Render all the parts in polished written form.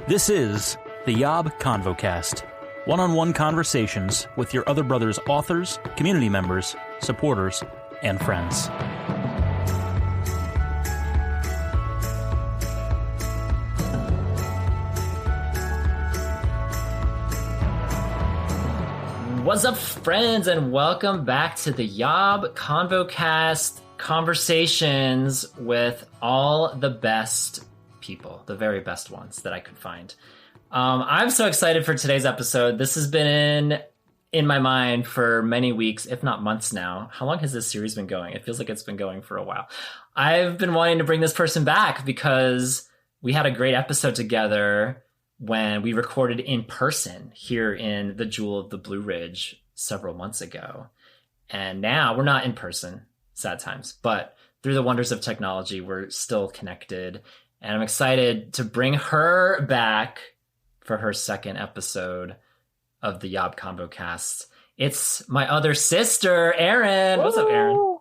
This is the YOB ConvoCast, one-on-one conversations with your other brother's authors, community members, supporters, and friends. What's up, friends, and welcome back to the YOB ConvoCast, conversations with all the best people, the very best ones that I could find. I'm so excited for today's episode. This has been in my mind for many weeks, if not months now. How long has this series been going? It feels like it's been going for a while. I've been wanting to bring this person back because we had a great episode together when we recorded in person here in the Jewel of the Blue Ridge several months ago. And now we're not in person, sad times, but through the wonders of technology, we're still connected. And I'm excited to bring her back for her second episode of the YOB ConvoCast. It's my other sister, Erin. What's up, Erin?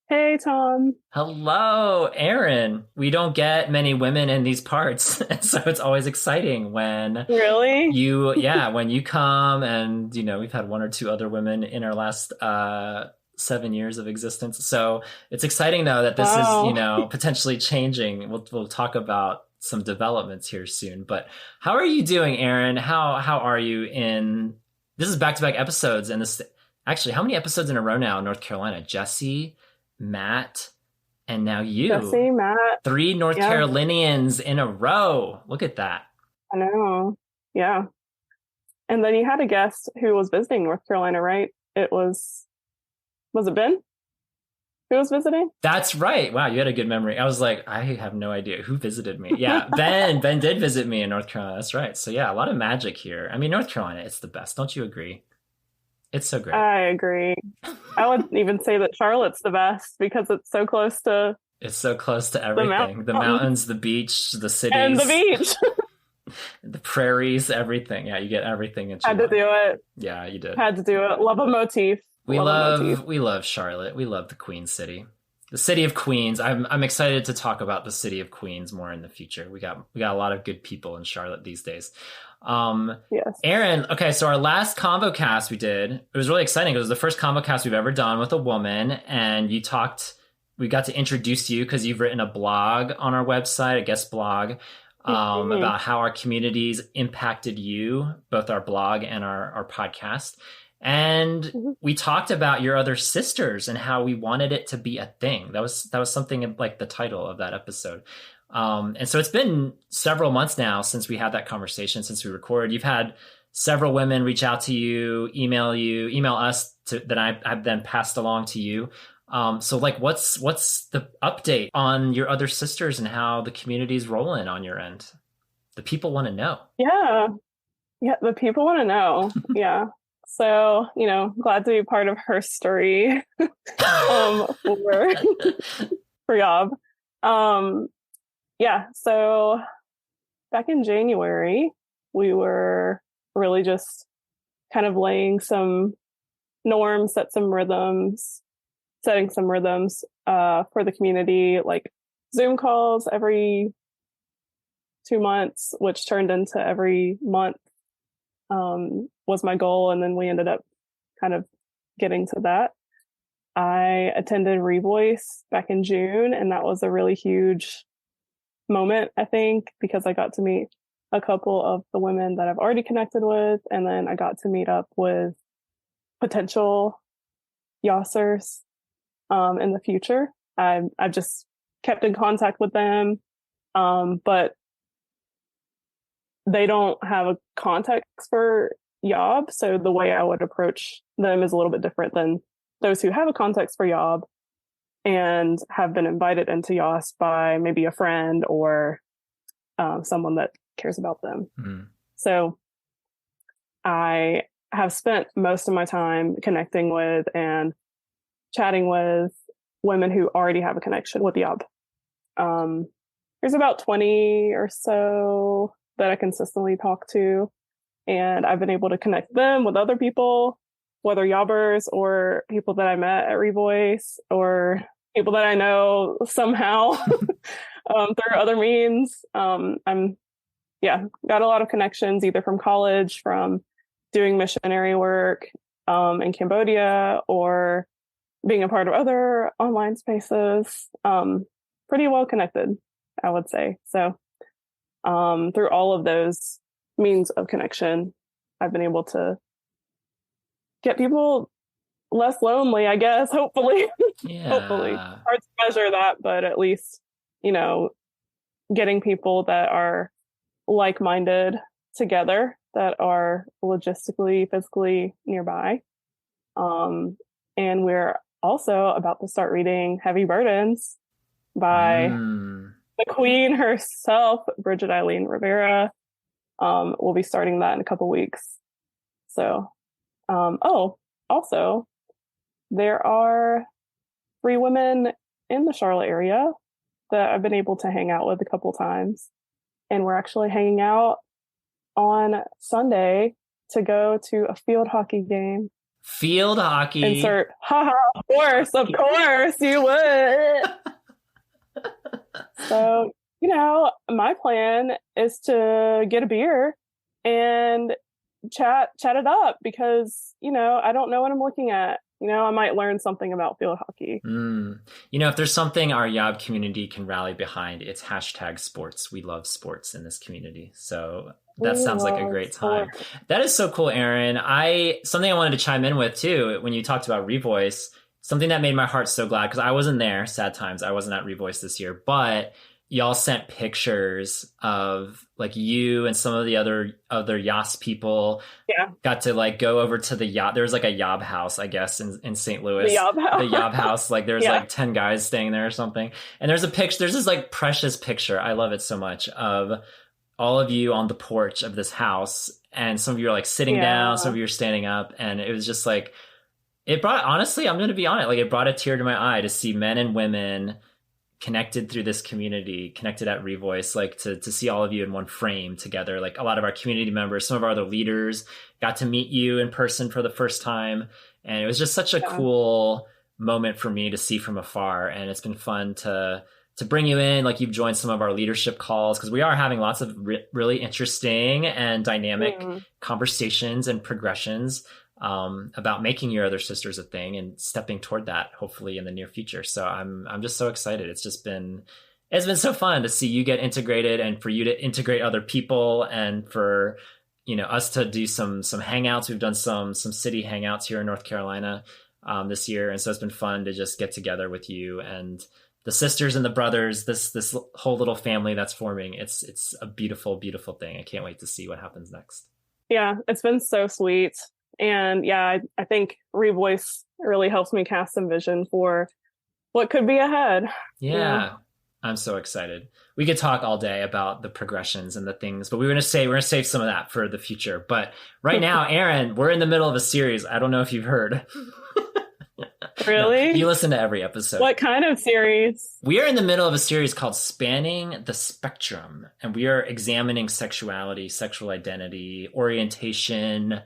Hey, Tom. Hello, Erin. We don't get many women in these parts, so it's always exciting when when you come, and we've had one or two other women in our last 7 years of existence. So it's exciting though that this is potentially changing. We'll talk about some developments here soon. But how are you doing, Erin? How are you in? This is back-to-back episodes, and this actually, how many episodes in a row now in North Carolina? Jesse, Matt, and now you. Jesse, Matt. 3 North Carolinians in a row. Look at that. I know. Yeah. And then you had a guest who was visiting North Carolina, right? It was it Ben who was visiting? That's right. Wow, you had a good memory. I was like, I have no idea who visited me. Yeah, Ben did visit me in North Carolina. That's right. So yeah, a lot of magic here. I mean, North Carolina, it's the best. Don't you agree? It's so great. I agree. I would even say that Charlotte's the best because it's so close to everything. The mountains, the beach, the cities. And the beach. The prairies, everything. Yeah, you get everything. Had to do it. Yeah, you did. Had to do it. Love a motif. We love Charlotte. We love the Queen City. The city of Queens. I'm excited to talk about the city of Queens more in the future. We got a lot of good people in Charlotte these days. Yes. Erin, okay, so our last ConvoCast we did, it was really exciting. It was the first ConvoCast we've ever done with a woman, and we got to introduce you because you've written a blog on our website, a guest blog, about how our communities impacted you, both our blog and our podcast. And we talked about your other sisters and how we wanted it to be a thing. That was something like the title of that episode. And so it's been several months now since we had that conversation, since we recorded. You've had several women reach out to you, email us that I've then passed along to you. So like, what's the update on your other sisters and how the community's rolling on your end? The people want to know. Yeah, the people want to know. Yeah. So, glad to be part of her story for YOB. So back in January, we were really just kind of laying some norms, setting some rhythms for the community, like Zoom calls every 2 months, which turned into every month. Was my goal. And then we ended up kind of getting to that. I attended Revoice back in June, and that was a really huge moment, I think, because I got to meet a couple of the women that I've already connected with. And then I got to meet up with potential YOSers in the future. I've just kept in contact with them. But they don't have a context for YOB. So the way I would approach them is a little bit different than those who have a context for YOB and have been invited into YOS by maybe a friend or someone that cares about them. So I have spent most of my time connecting with and chatting with women who already have a connection with YOB. There's about 20 or so that I consistently talk to, and I've been able to connect them with other people, whether YOBers or people that I met at Revoice or people that I know somehow through other means. I'm yeah, got a lot of connections either from college, from doing missionary work in Cambodia, or being a part of other online spaces. Pretty well connected, I would say. So through all of those means of connection, I've been able to get people less lonely, I guess, hopefully. Yeah. Hopefully. Hard to measure that, but at least, getting people that are like-minded together, that are logistically, physically nearby. And we're also about to start reading Heavy Burdens by the queen herself, Bridget Eileen Rivera. We'll be starting that in a couple weeks. So, also, there are 3 women in the Charlotte area that I've been able to hang out with a couple times. And we're actually hanging out on Sunday to go to a field hockey game. Field hockey. Insert, of course you would. So, my plan is to get a beer and chat it up because, I don't know what I'm looking at. I might learn something about field hockey. If there's something our YOB community can rally behind, it's #sports. We love sports in this community. So that sounds like a great time. That is so cool, Erin. Something I wanted to chime in with too, when you talked about Revoice, something that made my heart so glad, because I wasn't there, sad times. I wasn't at Revoice this year, but y'all sent pictures of like you and some of the other YAS people. Yeah. Got to like go over to the YOB. There was like a YOB house, I guess, in St. Louis. The YOB house. Like there's like 10 guys staying there or something. And there's this like precious picture. I love it so much, of all of you on the porch of this house. And some of you are like sitting down, some of you are standing up. And it was just like, honestly, I'm going to be on it. Like it brought a tear to my eye to see men and women connected through this community, connected at Revoice, like to see all of you in one frame together. Like a lot of our community members, some of our other leaders got to meet you in person for the first time. And it was just such a cool moment for me to see from afar. And it's been fun to bring you in. Like you've joined some of our leadership calls, because we are having lots of really interesting and dynamic conversations and progressions about making your other sisters a thing and stepping toward that hopefully in the near future. So I'm just so excited. It's been so fun to see you get integrated and for you to integrate other people, and for us to do some hangouts. We've done some city hangouts here in North Carolina this year, and so it's been fun to just get together with you and the sisters and the brothers, this whole little family that's forming. It's a beautiful, beautiful thing. I can't wait to see what happens next. Yeah, it's been so sweet. And I think Revoice really helps me cast some vision for what could be ahead. Yeah. I'm so excited. We could talk all day about the progressions and the things, but we're going to save some of that for the future. But right now, Erin, we're in the middle of a series. I don't know if you've heard. Really? No, you listen to every episode. What kind of series? We are in the middle of a series called Spanning the Spectrum, and we are examining sexuality, sexual identity, orientation,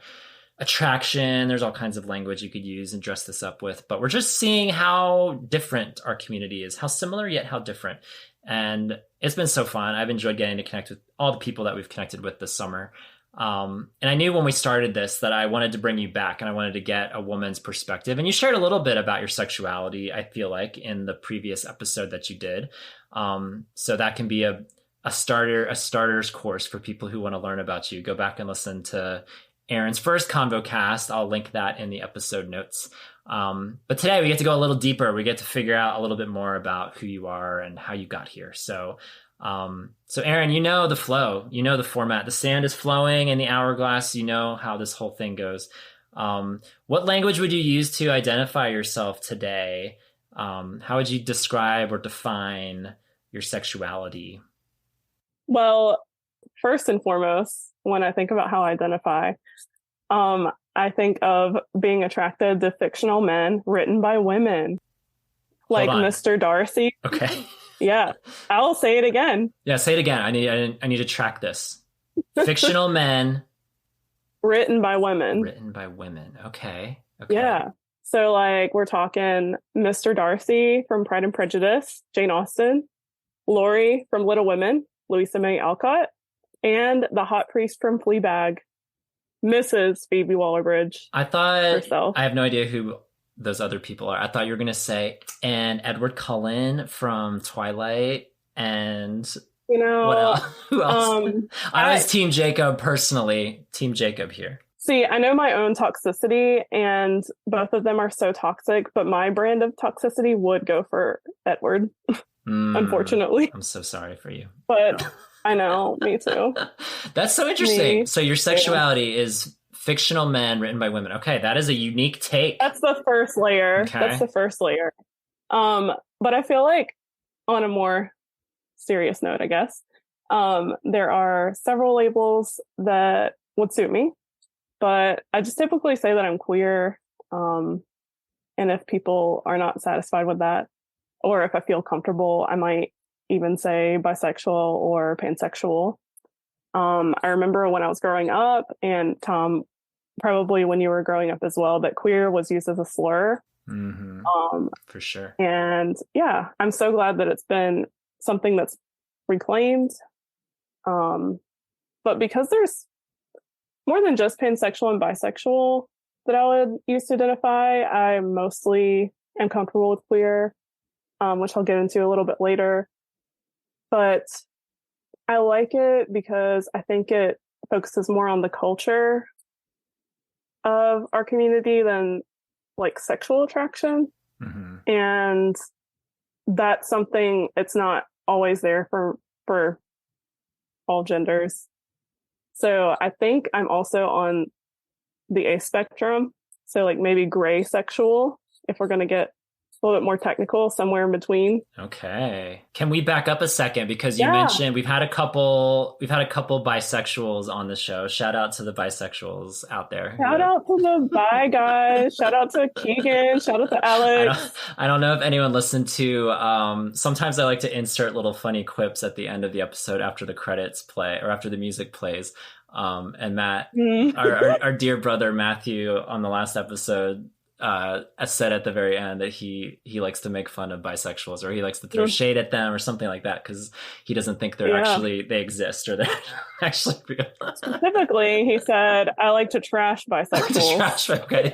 attraction. There's all kinds of language you could use and dress this up with, but we're just seeing how different our community is, how similar yet how different. And it's been so fun. I've enjoyed getting to connect with all the people that we've connected with this summer. And I knew when we started this that I wanted to bring you back and I wanted to get a woman's perspective. And you shared a little bit about your sexuality, I feel like, in the previous episode that you did. So that can be a starter's course for people who want to learn about you. Go back and listen to Erin's first ConvoCast. I'll link that in the episode notes. But today we get to go a little deeper. We get to figure out a little bit more about who you are and how you got here. So Erin, you know the flow, you know the format. The sand is flowing in the hourglass. You know how this whole thing goes. What language would you use to identify yourself today? How would you describe or define your sexuality? Well, first and foremost, when I think about how I identify, I think of being attracted to fictional men written by women, like Mr. Darcy. Okay. Yeah, I'll say it again. Yeah, say it again. I need to track this. Fictional men written by women. Written by women. Okay. Yeah. So like we're talking Mr. Darcy from Pride and Prejudice, Jane Austen, Laurie from Little Women, Louisa May Alcott, and the hot priest from Fleabag, Mrs. Phoebe Waller-Bridge. I thought herself. I have no idea who those other people are. I thought you were gonna say and Edward Cullen from Twilight and You know, what else? Who else? I was Team Jacob personally. Team Jacob here. See, I know my own toxicity, and both of them are so toxic, but my brand of toxicity would go for Edward, unfortunately. I'm so sorry for you. But I know, me too. That's so interesting. So your sexuality is fictional men written by women. Okay, that is a unique take. That's the first layer. Okay. That's the first layer. But I feel like on a more serious note, I guess, there are several labels that would suit me. But I just typically say that I'm queer. And if people are not satisfied with that, or if I feel comfortable, I might even say bisexual or pansexual. I remember when I was growing up, and Tom, probably when you were growing up as well, that queer was used as a slur. For sure. And yeah, I'm so glad that it's been something that's reclaimed. But because there's more than just pansexual and bisexual that I would use to identify, I mostly am comfortable with queer, which I'll get into a little bit later. But I like it because I think it focuses more on the culture of our community than like sexual attraction. And that's something, it's not always there for all genders. So I think I'm also on the A spectrum. So like maybe gray sexual, if we're going to get a little bit more technical, somewhere in between. Okay. Can we back up a second? Because you mentioned we've had a couple bisexuals on the show. Shout out to the bisexuals out there. Shout out to the bi guys. Shout out to Keegan. Shout out to Alex. I don't know if anyone listened to, sometimes I like to insert little funny quips at the end of the episode after the credits play or after the music plays. And Matt, our dear brother Matthew on the last episode, said at the very end that he likes to make fun of bisexuals, or he likes to throw shade at them or something like that, because he doesn't think they're actually, they exist, or they're actually real. Specifically, he said, I like to trash bisexuals. Okay.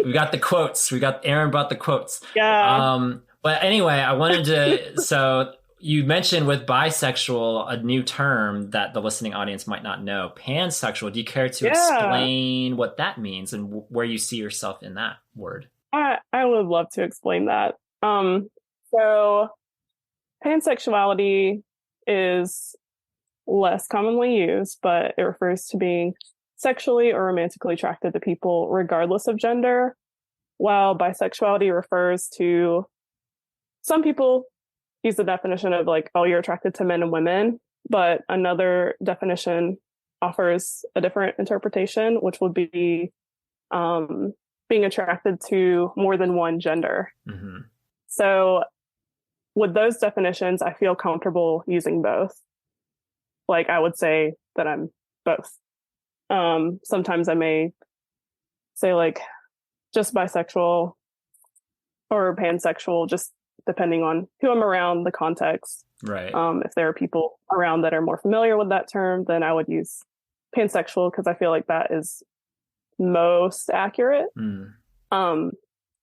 We got the quotes. Erin brought the quotes. Yeah. But anyway, I wanted to, so you mentioned with bisexual, a new term that the listening audience might not know, pansexual. Do you care to explain what that means and where you see yourself in that word? I would love to explain that. So pansexuality is less commonly used, but it refers to being sexually or romantically attracted to people regardless of gender, while bisexuality refers to some people use the definition of like, oh, you're attracted to men and women, but another definition offers a different interpretation, which would be being attracted to more than one gender. So with those definitions, I feel comfortable using both. Like I would say that I'm both. Sometimes I may say like just bisexual or pansexual, just depending on who I'm around, the context. Right. If there are people around that are more familiar with that term, then I would use pansexual because I feel like that is most accurate. But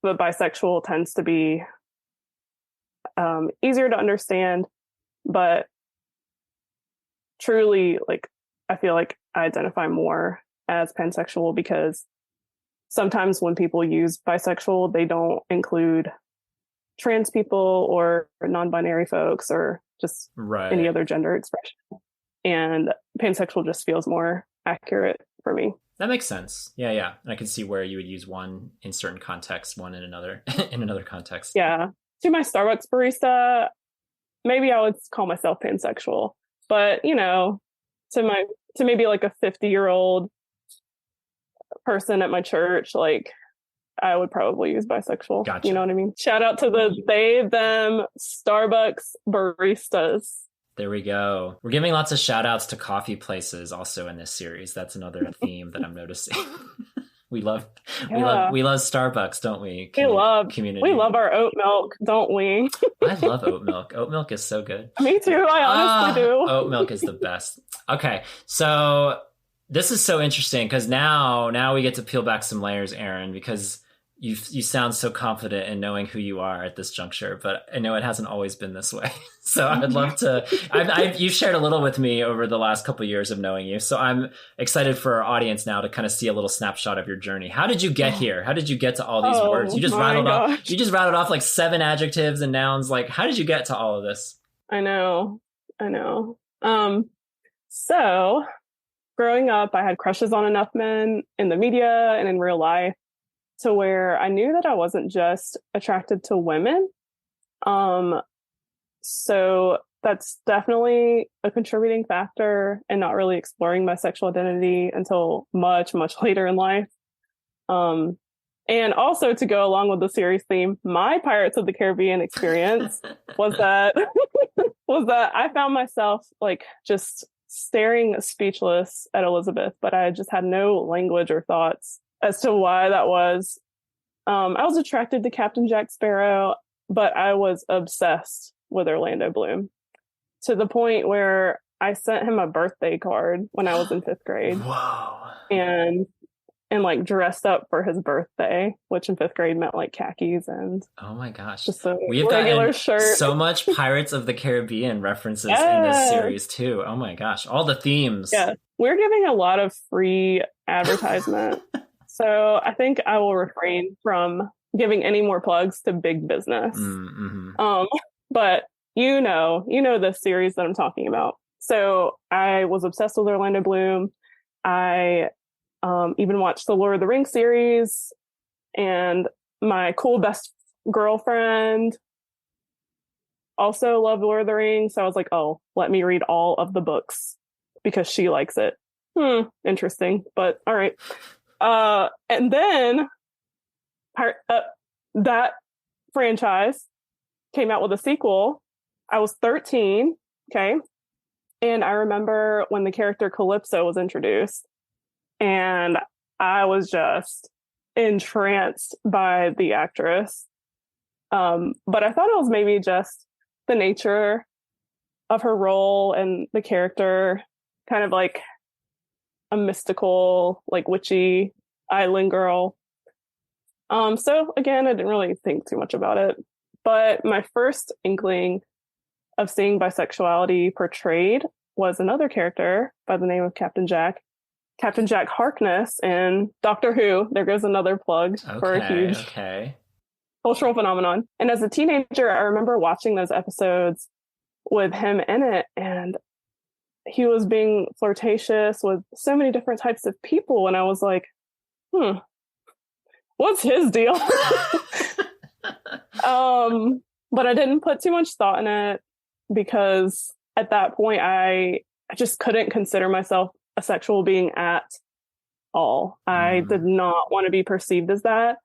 bisexual tends to be easier to understand, but truly, like, I feel like I identify more as pansexual because sometimes when people use bisexual, they don't include trans people or non-binary folks or just any other gender expression. And pansexual just feels more accurate for me. That makes sense. Yeah. I can see where you would use one in certain contexts, one in another in another context. Yeah. To my Starbucks barista, maybe I would call myself pansexual. But, you know, to maybe like a 50-year-old person at my church, like I would probably use bisexual. Gotcha. You know what I mean? Shout out to the they, them Starbucks baristas. There we go. We're giving lots of shout outs to coffee places also in this series. That's another theme that I'm noticing. We love Starbucks, don't we? Community. We love our oat milk, don't we? I love oat milk. Oat milk is so good. Me too. I honestly do. Oat milk is the best. Okay. So this is so interesting because now we get to peel back some layers, Erin, because you sound so confident in knowing who you are at this juncture, but I know it hasn't always been this way. So I would love to. You've shared a little with me over the last couple of years of knowing you, so I'm excited for our audience now to kind of see a little snapshot of your journey. How did you get here? How did you get to all these words? You just rattled off. You just rattled off like 7 adjectives and nouns. Like, how did you get to all of this? I know. So growing up, I had crushes on enough men in the media and in real life to where I knew that I wasn't just attracted to women. So that's definitely a contributing factor in not really exploring my sexual identity until much, much later in life. And also, to go along with the series theme, my Pirates of the Caribbean experience was that I found myself like just staring speechless at Elizabeth, but I just had no language or thoughts as to why that was. I was attracted to Captain Jack Sparrow, but I was obsessed with Orlando Bloom to the point where I sent him a birthday card when I was in 5th grade. Whoa. And like dressed up for his birthday, which in 5th grade meant like khakis and oh my gosh, just a we've regular shirt. So much Pirates of the Caribbean references in this series too. Oh my gosh, all the themes. Yeah, we're giving a lot of free advertisement. So I think I will refrain from giving any more plugs to big business. Mm-hmm. But you know this series that I'm talking about. So I was obsessed with Orlando Bloom. I even watched the Lord of the Rings series, and my cool best girlfriend also loved Lord of the Rings. So I was like, oh, let me read all of the books because she likes it. Interesting, but all right. And then that franchise came out with a sequel. I was 13. Okay. And I remember when the character Calypso was introduced, and I was just entranced by the actress. But I thought it was maybe just the nature of her role and the character, kind of like a mystical, like witchy island girl. So again, I didn't really think too much about it. But my first inkling of seeing bisexuality portrayed was another character by the name of Captain Jack Harkness in Doctor Who. There goes another plug for a huge cultural phenomenon. And as a teenager, I remember watching those episodes with him in it, and he was being flirtatious with so many different types of people. And I was like, what's his deal? But I didn't put too much thought in it because at that point, I just couldn't consider myself a sexual being at all. I did not want to be perceived as that.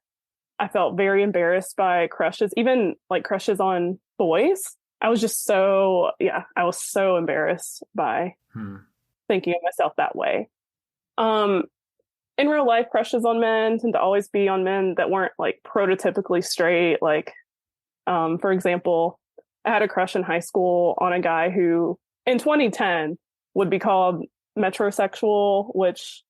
I felt very embarrassed by crushes, even like crushes on boys. I was just I was so embarrassed by thinking of myself that way. In real life, crushes on men tend to always be on men that weren't like prototypically straight. Like, for example, I had a crush in high school on a guy who in 2010 would be called metrosexual, which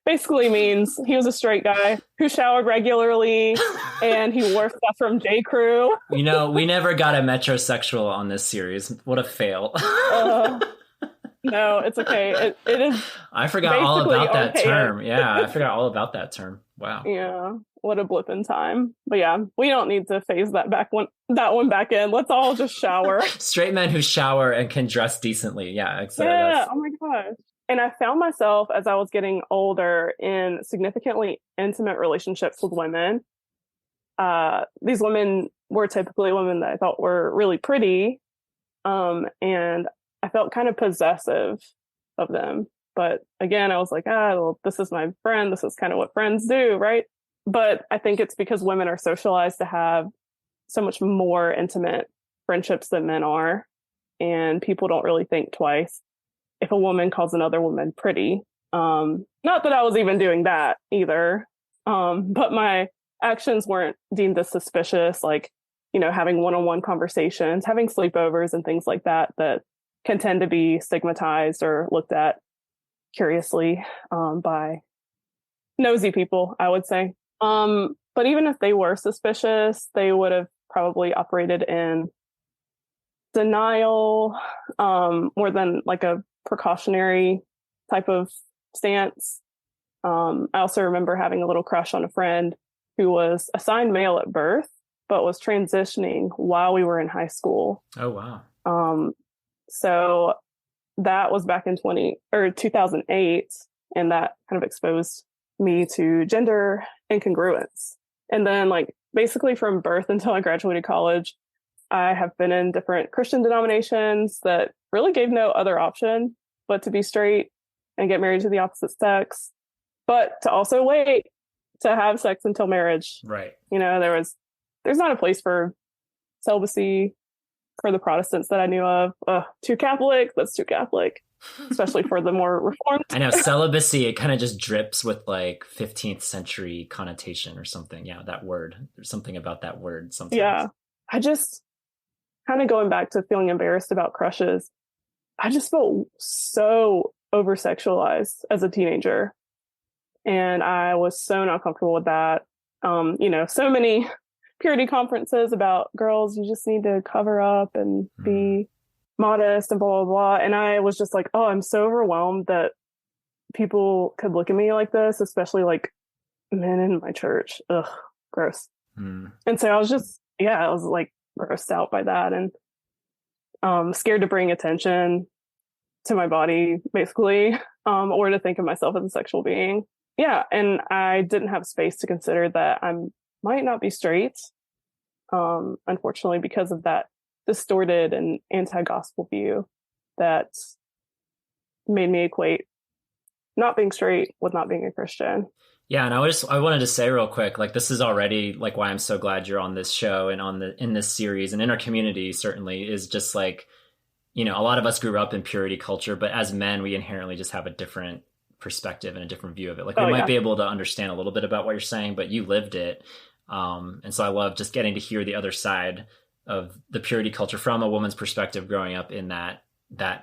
basically means he was a straight guy who showered regularly and he wore stuff from J. Crew. We never got a metrosexual on this series. What a fail. No, it's okay. It is. I forgot all about that term. Yeah, I forgot all about that term. Wow. Yeah, what a blip in time. But yeah, we don't need to phase that one back in. Let's all just shower. Straight men who shower and can dress decently. Yeah, exactly. Yeah. Oh my gosh. And I found myself as I was getting older in significantly intimate relationships with women. These women were typically women that I thought were really pretty. And I felt kind of possessive of them. But again, I was like, well, this is my friend. This is kind of what friends do, right? But I think it's because women are socialized to have so much more intimate friendships than men are. And people don't really think twice if a woman calls another woman pretty. Not that I was even doing that either. But my actions weren't deemed as suspicious, like, having one-on-one conversations, having sleepovers and things like that can tend to be stigmatized or looked at curiously by nosy people, I would say. But even if they were suspicious, they would have probably operated in denial, more than like a precautionary type of stance. I also remember having a little crush on a friend who was assigned male at birth, but was transitioning while we were in high school. Oh, wow. So that was back in 2008, and that kind of exposed me to gender incongruence. And then, like, basically from birth until I graduated college, I have been in different Christian denominations that really gave no other option but to be straight and get married to the opposite sex, but to also wait to have sex until marriage. Right. You know, there's not a place for celibacy for the Protestants that I knew of. Too Catholic. That's too Catholic, especially for the more reformed. I know celibacy, it kind of just drips with like 15th century connotation or something. Yeah, that word. There's something about that word sometimes. Yeah. I just kind of going back to feeling embarrassed about crushes. I just felt so over-sexualized as a teenager. And I was so not comfortable with that. So many purity conferences about girls, you just need to cover up and be modest and blah, blah, blah. And I was just like, oh, I'm so overwhelmed that people could look at me like this, especially like men in my church. Ugh, gross. And so I was like grossed out by that and scared to bring attention to my body, basically, or to think of myself as a sexual being. Yeah. And I didn't have space to consider that I might not be straight, unfortunately, because of that distorted and anti-gospel view that made me equate not being straight with not being a Christian. Yeah, and I wanted to say real quick, like, this is already like why I'm so glad you're on this show and in this series and in our community, certainly, is just like, a lot of us grew up in purity culture, but as men, we inherently just have a different perspective and a different view of it. Like, we might be able to understand a little bit about what you're saying, but you lived it. And so I love just getting to hear the other side of the purity culture from a woman's perspective growing up in that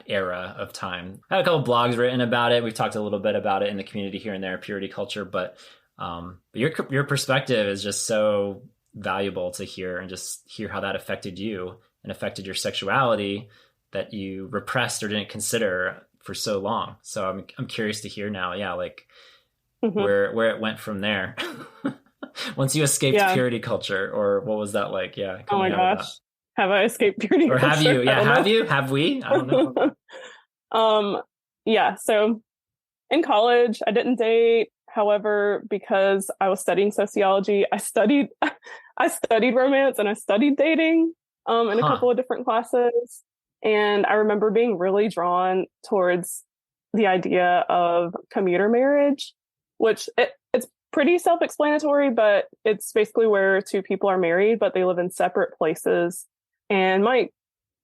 era of time. I have a couple blogs written about it. We've talked a little bit about it in the community here and there, purity culture, but your perspective is just so valuable to hear, and just hear how that affected you and affected your sexuality that you repressed or didn't consider for so long. So I'm curious to hear now, like where it went from there. Once you escaped purity culture, or what was that like? Yeah. Oh my gosh. Have I escaped purity culture? Or have you? Yeah. Have you? Have we? I don't know. Yeah. So in college, I didn't date. However, because I was studying sociology, I studied romance and I studied dating in a couple of different classes. And I remember being really drawn towards the idea of commuter marriage, which it's pretty self-explanatory, but it's basically where two people are married, but they live in separate places and might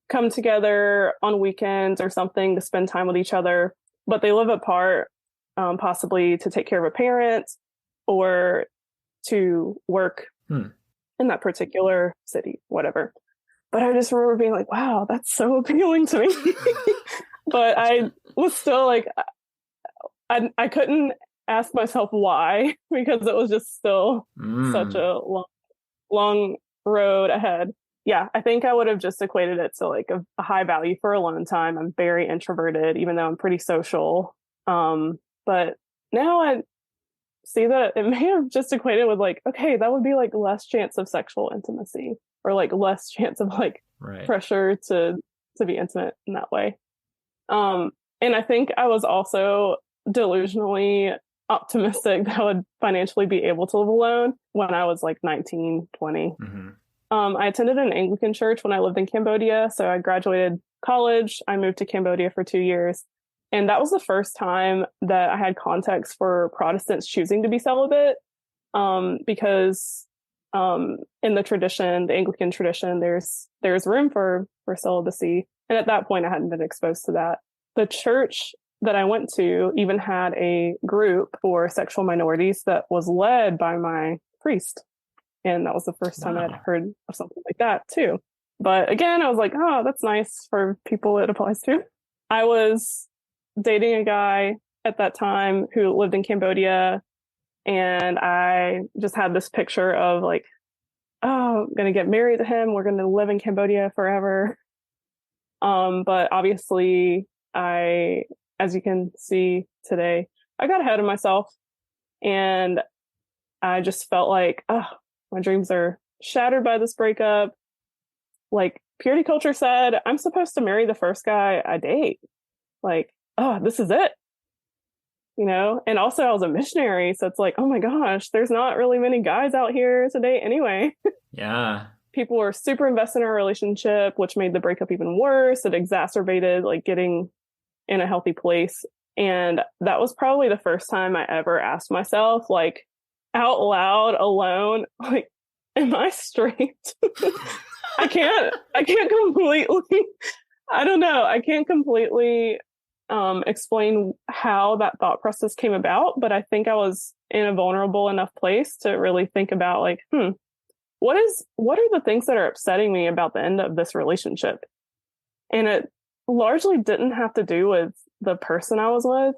come together on weekends or something to spend time with each other, but they live apart, possibly to take care of a parent or to work in that particular city, whatever. But I just remember being like, wow, that's so appealing to me. But I was still like, I couldn't ask myself why, because it was just still such a long road ahead. Yeah, I think I would have just equated it to like a high value for alone time. I'm very introverted, even though I'm pretty social. But now I see that it may have just equated with like, okay, that would be like less chance of sexual intimacy, or like less chance of like pressure to be intimate in that way. And I think I was also delusionally optimistic that I would financially be able to live alone when I was like 19, 20. I attended an Anglican church when I lived in Cambodia. So I graduated college. I moved to Cambodia for 2 years. And that was the first time that I had context for Protestants choosing to be celibate. Because in the tradition, the Anglican tradition, there's room for celibacy. And at that point, I hadn't been exposed to that. The church that I went to even had a group for sexual minorities that was led by my priest. And that was the first time I'd heard of something like that too. But again, I was like, oh, that's nice for people it applies to. I was dating a guy at that time who lived in Cambodia, and I just had this picture of like, oh, I'm gonna get married to him. We're gonna live in Cambodia forever. But obviously, as you can see today, I got ahead of myself, and I just felt like, oh, my dreams are shattered by this breakup. Like purity culture said, I'm supposed to marry the first guy I date. Like, oh, this is it. And also I was a missionary. So it's like, oh my gosh, there's not really many guys out here to date anyway. Yeah. People were super invested in our relationship, which made the breakup even worse. It exacerbated like getting in a healthy place. And that was probably the first time I ever asked myself, like out loud, alone, like, am I straight? I can't completely, I don't know. I can't completely explain how that thought process came about, but I think I was in a vulnerable enough place to really think about like, what are the things that are upsetting me about the end of this relationship? And it largely didn't have to do with the person I was with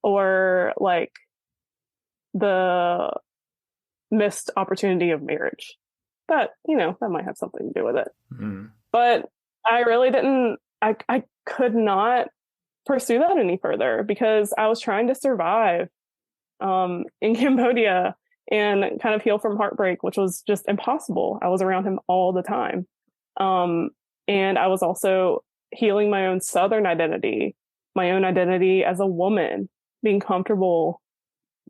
or like the missed opportunity of marriage. But, that might have something to do with it. Mm-hmm. But I really didn't, I could not pursue that any further because I was trying to survive in Cambodia and kind of heal from heartbreak, which was just impossible. I was around him all the time. And I was also healing my own Southern identity, my own identity as a woman, being comfortable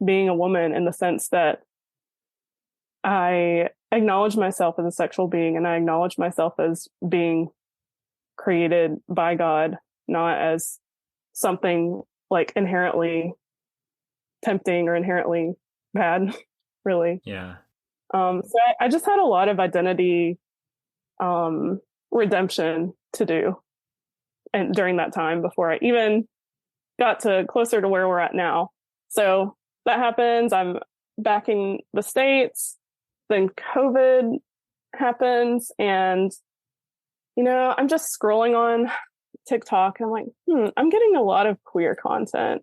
being a woman in the sense that I acknowledge myself as a sexual being and I acknowledge myself as being created by God, not as something like inherently tempting or inherently bad, really. Yeah. So I just had a lot of identity redemption to do and during that time before I even got to closer to where we're at now. So that happens. I'm back in the States. Then COVID happens and, I'm just scrolling on TikTok and I'm like, I'm getting a lot of queer content.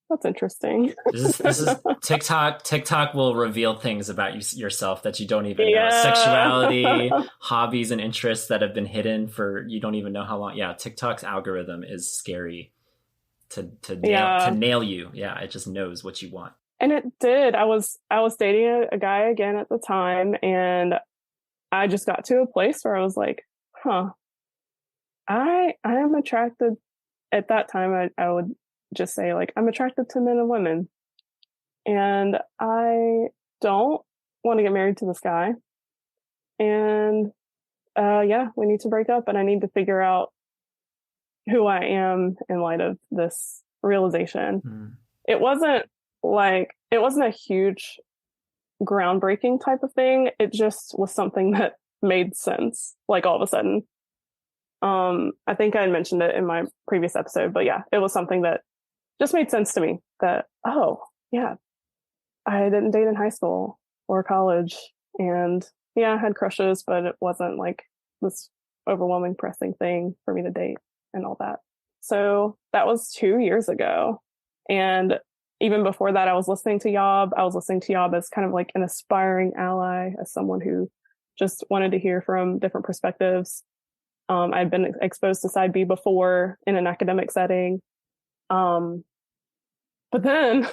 That's interesting. This is TikTok. TikTok will reveal things about yourself that you don't even know. Sexuality, hobbies, and interests that have been hidden for you don't even know how long. Yeah, TikTok's algorithm is scary to nail you. Yeah, it just knows what you want. And it did. I was dating a guy again at the time, and I just got to a place where I was like, I am attracted. At that time, I would just say like, I'm attracted to men and women, and I don't want to get married to this guy. And we need to break up, and I need to figure out who I am in light of this realization. It wasn't a huge groundbreaking type of thing. It just was something that made sense, like all of a sudden. I think I had mentioned it in my previous episode, but yeah, it was something that just made sense to me that, oh yeah, I didn't date in high school or college. And yeah, I had crushes, but it wasn't like this overwhelming pressing thing for me to date and all that. So that was 2 years ago. And even before that, I was listening to YOB. I was listening to YOB as kind of like an aspiring ally, as someone who just wanted to hear from different perspectives. I'd been exposed to side B before in an academic setting. But then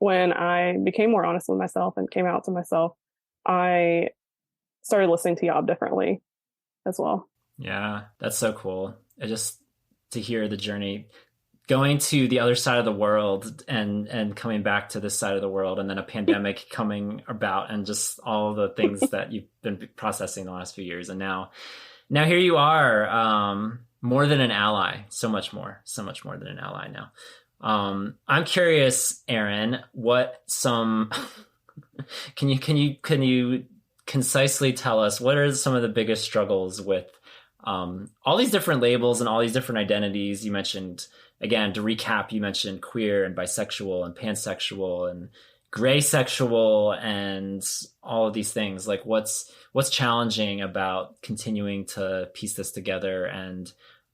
when I became more honest with myself and came out to myself, I started listening to YOB differently as well. Yeah, that's so cool. To hear the journey, going to the other side of the world and coming back to this side of the world, and then a pandemic coming about, and just all the things that you've been processing the last few years. And now here you are, more than an ally, so much more than an ally now. I'm curious, Erin, can you concisely tell us what are some of the biggest struggles with all these different labels and all these different identities? You mentioned, again, to recap, you mentioned queer and bisexual and pansexual and gray sexual and all of these things? Like what's challenging about continuing to piece this together and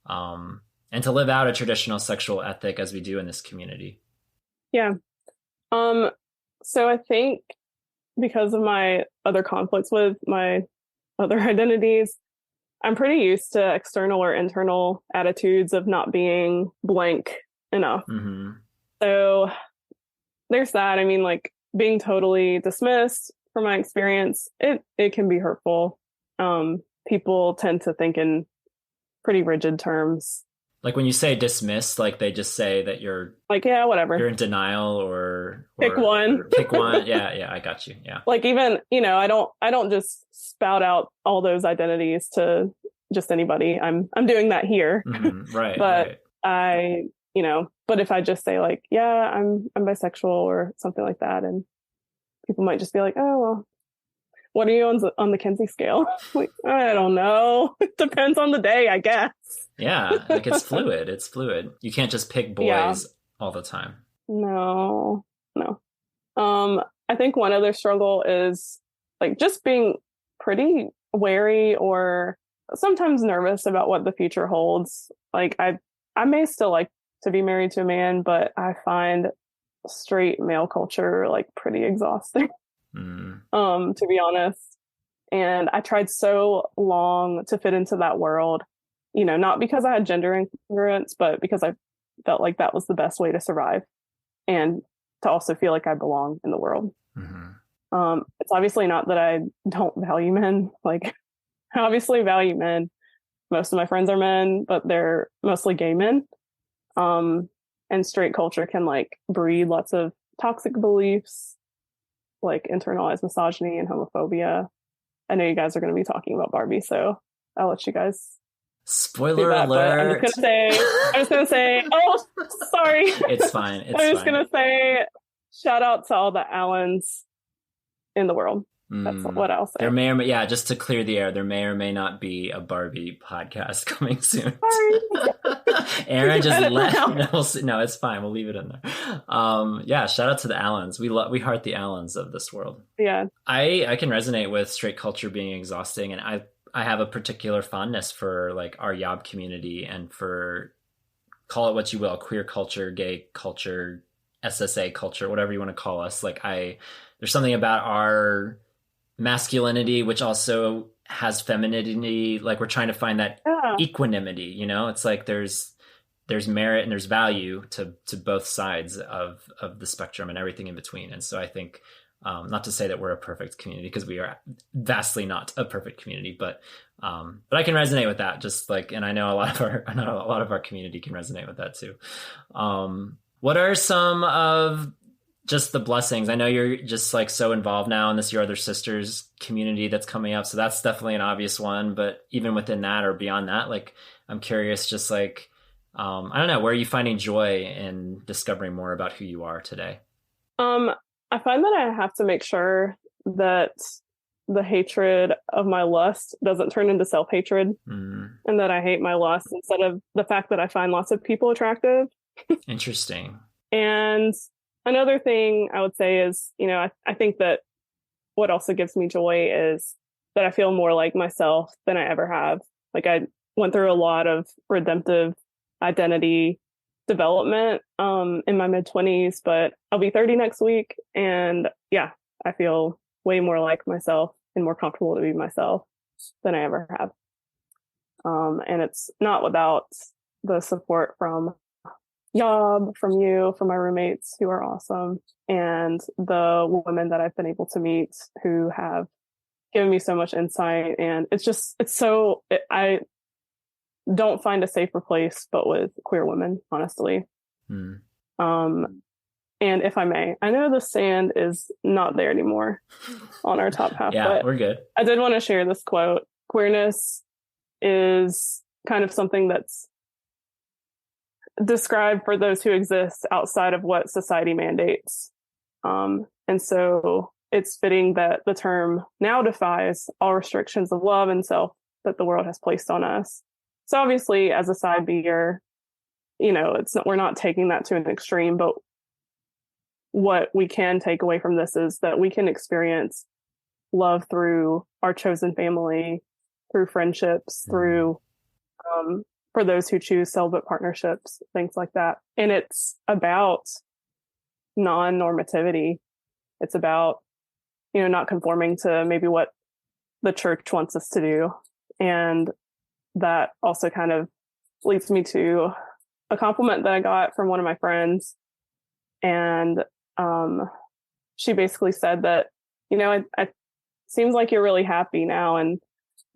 to live out a traditional sexual ethic as we do in this community? Yeah. So I think because of my other conflicts with my other identities, I'm pretty used to external or internal attitudes of not being blank enough. Mm-hmm. So there's that. I mean, like being totally dismissed from my experience, it can be hurtful. People tend to think in pretty rigid terms. Like when you say dismiss, like they just say that you're like, yeah, whatever. You're in denial or pick one. Or pick one. Yeah, I got you. Yeah. Like even, I don't just spout out all those identities to just anybody. I'm doing that here. Mm-hmm. Right. But right. But if I just say like, yeah, I'm bisexual or something like that, and people might just be like, oh, well, what are you on the Kinsey scale? Like, I don't know. It depends on the day, I guess. Yeah, like it's fluid. It's fluid. You can't just pick boys all the time. No. I think one other struggle is like just being pretty wary or sometimes nervous about what the future holds. Like I may still like to be married to a man, but I find straight male culture like pretty exhausting. To be honest. And I tried so long to fit into that world, not because I had gender incongruence, but because I felt like that was the best way to survive and to also feel like I belong in the world. Mm-hmm. It's obviously not that I don't value men. Like I obviously value men. Most of my friends are men, but they're mostly gay men. And straight culture can like breed lots of toxic beliefs, like internalized misogyny and homophobia. I know you guys are going to be talking about Barbie, so I'll let you guys. Spoiler alert! I'm just gonna say. Oh, sorry. It's fine. I'm just gonna say, shout out to all the Allens in the world. That's what I'll say. There may or may, just to clear the air, there may or may not be a Barbie podcast coming soon. Sorry. Erin just let no, it's fine. We'll leave it in there. Shout out to the Allens. We heart the Allens of this world. Yeah. I can resonate with straight culture being exhausting, and I have a particular fondness for like our YOB community and for, call it what you will, queer culture, gay culture, SSA culture, whatever you want to call us. Like there's something about our masculinity, which also has femininity. Like we're trying to find that equanimity, it's like there's merit and there's value to both sides of the spectrum and everything in between. And so I think, not to say that we're a perfect community, because we are vastly not a perfect community, but I can resonate with that. Just like, and I know a lot of our community can resonate with that too. What are some of just the blessings? I know you're just like so involved now in this Your Other Sisters community that's coming up, so that's definitely an obvious one. But even within that or beyond that, like I'm curious, just like I don't know, where are you finding joy in discovering more about who you are today? I find that I have to make sure that the hatred of my lust doesn't turn into self-hatred, and that I hate my lust instead of the fact that I find lots of people attractive. Interesting. And another thing I would say is, I think that what also gives me joy is that I feel more like myself than I ever have. Like I went through a lot of redemptive identity development in my mid-20s, but I'll be 30 next week. And I feel way more like myself and more comfortable to be myself than I ever have. And it's not without the support from YOB, from you, from my roommates who are awesome, and the women that I've been able to meet who have given me so much insight. And I don't find a safer place but with queer women, honestly. And if I may, I know the sand is not there anymore on our top half. But we're good. I did want to share this quote. Queerness is kind of something that's described for those who exist outside of what society mandates. And so it's fitting that the term now defies all restrictions of love and self that the world has placed on us. So obviously, as a side B'er, we're not taking that to an extreme, but what we can take away from this is that we can experience love through our chosen family, through friendships, through for those who choose celibate partnerships, things like that. And it's about non-normativity. It's about, not conforming to maybe what the church wants us to do. And that also kind of leads me to a compliment that I got from one of my friends. And she basically said that, it seems like you're really happy now, and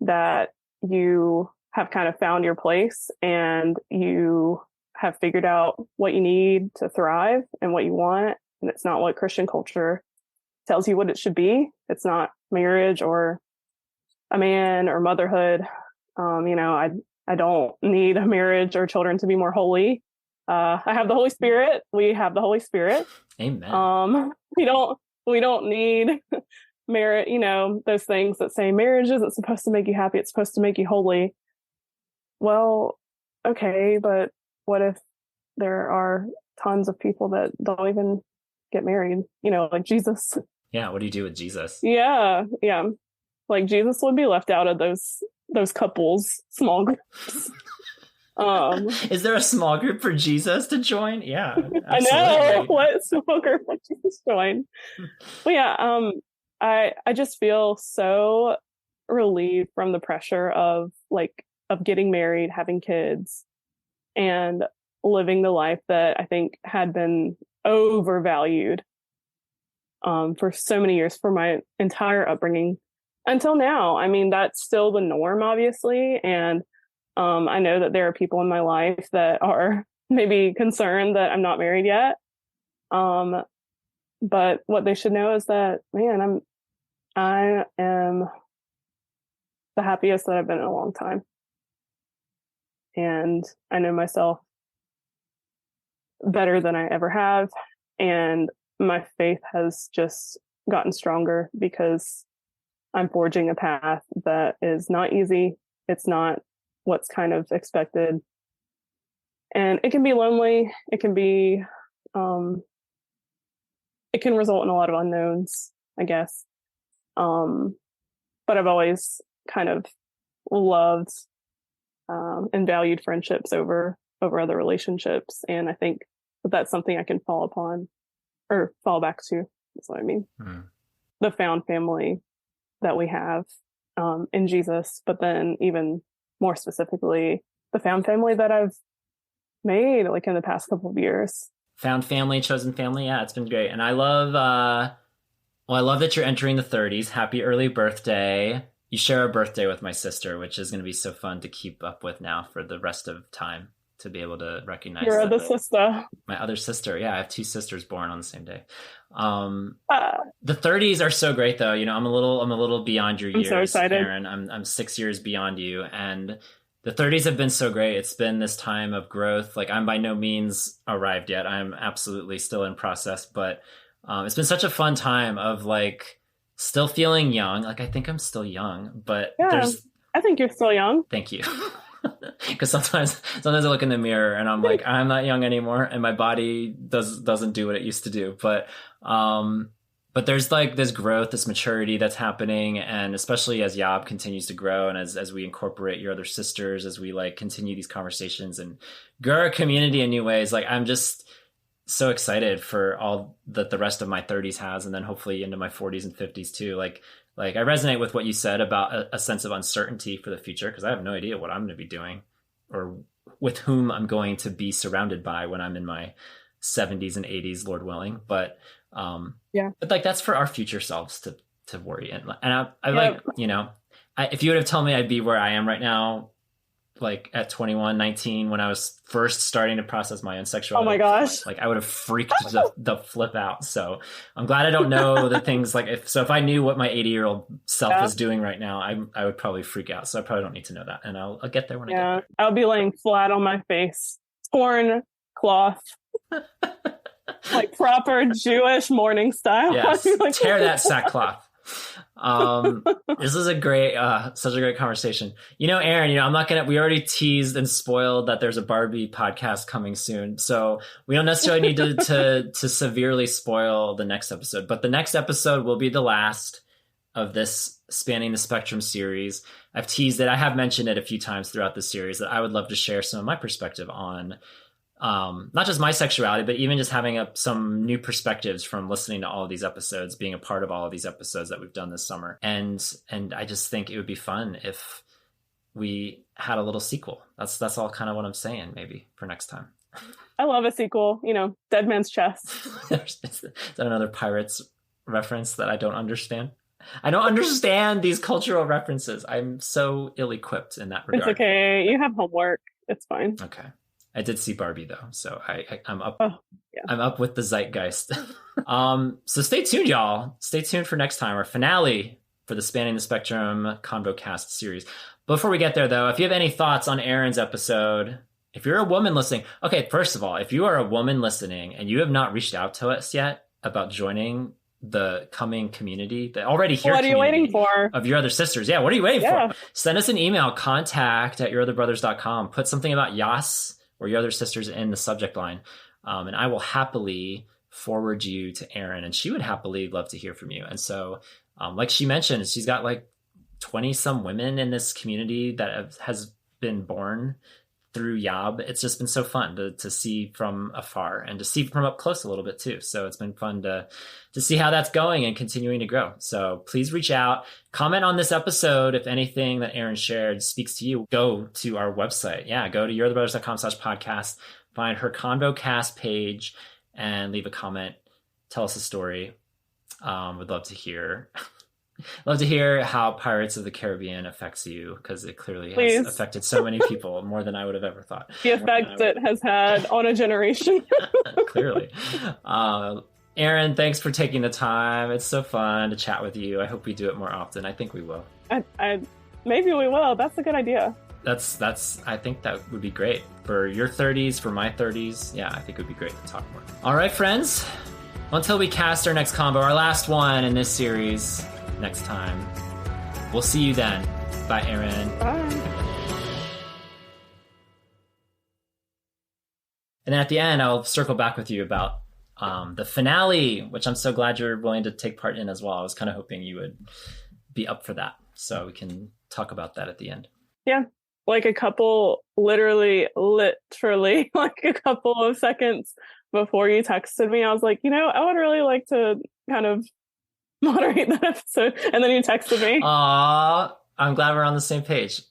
that you have kind of found your place, and you have figured out what you need to thrive and what you want. And it's not what Christian culture tells you what it should be. It's not marriage or a man or motherhood. I don't need a marriage or children to be more holy. I have the Holy Spirit. We have the Holy Spirit. Amen. We don't need merit, those things that say marriage isn't supposed to make you happy. It's supposed to make you holy. Well, okay, but what if there are tons of people that don't even get married, like Jesus? Yeah. What do you do with Jesus? Yeah. Like Jesus would be left out of those couples, small groups. Is there a small group for Jesus to join? Yeah, absolutely. I know. What small group would Jesus join? But yeah, I just feel so relieved from the pressure of getting married, having kids, and living the life that I think had been overvalued for so many years, for my entire upbringing until now. I mean, that's still the norm, obviously. And I know that there are people in my life that are maybe concerned that I'm not married yet. But what they should know is that, man, I am the happiest that I've been in a long time. And I know myself better than I ever have. And my faith has just gotten stronger because I'm forging a path that is not easy. It's not what's kind of expected. And it can be lonely. It can be, it can result in a lot of unknowns, I guess. But I've always kind of loved and valued friendships over other relationships. And I think that's something I can fall upon or fall back to. That's what I mean. The found family that we have in Jesus, but then even more specifically, the found family that I've made in the past couple of years. Found family, chosen family. Yeah, it's been great. And I love, I love that you're entering the 30s. Happy early birthday. You share a birthday with my sister, which is going to be so fun to keep up with now for the rest of time, to be able to recognize your other sister. My other sister. Yeah, I have two sisters born on the same day. The 30s are so great, though. I'm a little beyond your years. I'm so excited, Erin. I'm 6 years beyond you, and the 30s have been so great. It's been this time of growth. I'm by no means arrived yet. I'm absolutely still in process, but it's been such a fun time of still feeling young. I think I'm still young, but I think you're still young. Thank you. Because sometimes I look in the mirror and I'm like, I'm not young anymore, and my body doesn't do what it used to do. But there's this growth, this maturity that's happening, and especially as YOB continues to grow, and as we incorporate your other sisters, as we continue these conversations and grow our community in new ways. I'm just so excited for all that the rest of my 30s has, and then hopefully into my 40s and 50s too. I resonate with what you said about a sense of uncertainty for the future, because I have no idea what I'm going to be doing or with whom I'm going to be surrounded by when I'm in my 70s and 80s, Lord willing. But but that's for our future selves to worry. And if you would have told me I'd be where I am right now, at 21, 19, when I was first starting to process my own sexuality. Oh my gosh. I would have freaked the flip out. So I'm glad I don't know the things if I knew what my 80-year-old self was doing right now, I would probably freak out. So I probably don't need to know that. And I'll get there when I get there. I'll be laying flat on my face, torn cloth, proper Jewish mourning style. Yes. Tear that sackcloth. This is a great, such a great conversation. Erin, I'm not we already teased and spoiled that there's a Barbie podcast coming soon. So we don't necessarily need to severely spoil the next episode, but the next episode will be the last of this Spanning the Spectrum series. I've teased it. I have mentioned it a few times throughout the series that I would love to share some of my perspective on not just my sexuality, but even just having some new perspectives from listening to all of these episodes, being a part of all of these episodes that we've done this summer. And I just think it would be fun if we had a little sequel. That's all kind of what I'm saying, maybe for next time. I love a sequel, Dead Man's Chest. Is that another Pirates reference that I don't understand? I don't understand these cultural references. I'm so ill-equipped in that regard. It's okay. You have homework. It's fine. Okay. I did see Barbie though, so I'm up. Oh, yeah. I'm up with the zeitgeist. So stay tuned, y'all. Stay tuned for next time, our finale for the Spanning the Spectrum ConvoCast series. Before we get there, though, if you have any thoughts on Erin's episode, if you're a woman listening, okay, first of all, if you are a woman listening and you have not reached out to us yet about joining the coming community, the already here, what are you waiting for? Of your other sisters, yeah. What are you waiting for? Send us an email, contact@yourotherbrothers.com. Put something about Yas or your other sisters in the subject line. And I will happily forward you to Erin, and she would happily love to hear from you. And so, like she mentioned, she's got like 20 some women in this community that has been born through YOB. It's just been so fun to see from afar and to see from up close a little bit too. So it's been fun to see how that's going and continuing to grow. So please reach out, comment on this episode. If anything that Erin shared speaks to you, go to our website. Yeah, go to yourotherbrothers.com/podcast, find her ConvoCast page and leave a comment. Tell us a story. Would love to hear. Love to hear how Pirates of the Caribbean affects you, because it clearly has affected so many people, more than I would have ever thought. The effect it has had on a generation. Clearly. Erin, thanks for taking the time. It's so fun to chat with you. I hope we do it more often. I think we will. Maybe we will. That's a good idea. I think that would be great. For your 30s, for my 30s. Yeah, I think it would be great to talk more. All right, friends. Until we cast our next combo, our last one in this series next time. We'll see you then. Bye, Erin. Bye. And then at the end, I'll circle back with you about the finale, which I'm so glad you're willing to take part in as well. I was kind of hoping you would be up for that, so we can talk about that at the end. Yeah, like a couple, literally like a couple of seconds before you texted me, I was like, I would really like to kind of moderate that episode. And then you texted me. Aw, I'm glad we're on the same page.